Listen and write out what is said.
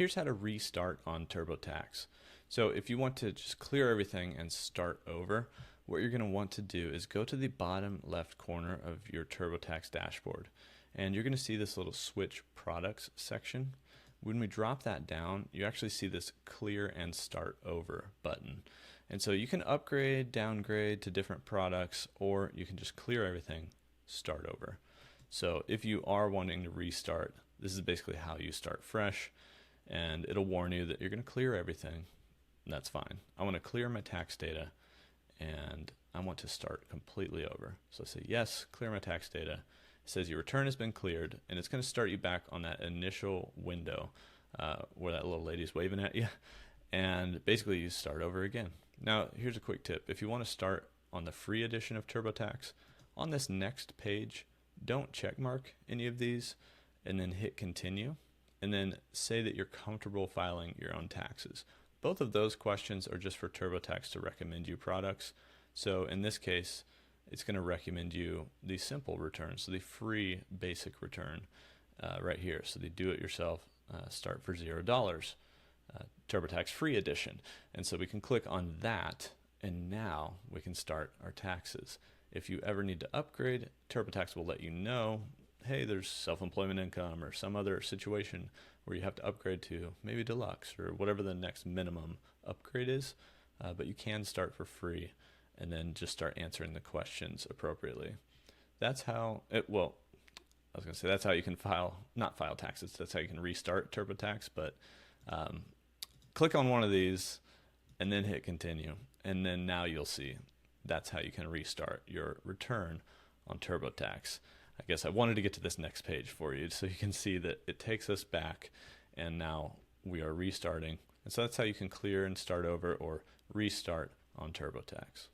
here's how to restart on TurboTax. So if you want to just clear everything and start over, what you're going to want to do is go to the bottom left corner of your TurboTax dashboard, and you're going to see this little switch products section. When we drop that down, you actually see this clear and start over button. And so you can upgrade, downgrade to different products, or you can just clear everything, start over. So if you are wanting to restart, this is basically how you start fresh, and it'll warn you that you're going to clear everything. And that's fine. I want to clear my tax data, and I want to start completely over. So I say yes, clear my tax data. It says your return has been cleared, and it's going to start you back on that initial window where that little lady's waving at you, and basically you start over again. Now here's a quick tip. If you want to start on the free edition of TurboTax, on this next page, don't checkmark any of these and then hit continue, and then say that you're comfortable filing your own taxes. Both of those questions are just for TurboTax to recommend you products. So in this case, it's going to recommend you the simple return, so the free basic return right here. So the do-it-yourself start for $0, TurboTax Free Edition. And so we can click on that, and now we can start our taxes. If you ever need to upgrade, TurboTax will let you know, hey, there's self-employment income or some other situation where you have to upgrade to maybe deluxe or whatever the next minimum upgrade is, but you can start for free and then just start answering the questions appropriately. That's how it, well, I was going to say that's how you can not file taxes, that's how you can restart TurboTax, but click on one of these and then hit continue, and then now you'll see that's how you can restart your return on TurboTax. I guess I wanted to get to this next page for you so you can see that it takes us back, and now we are restarting. And so that's how you can clear and start over or restart on TurboTax.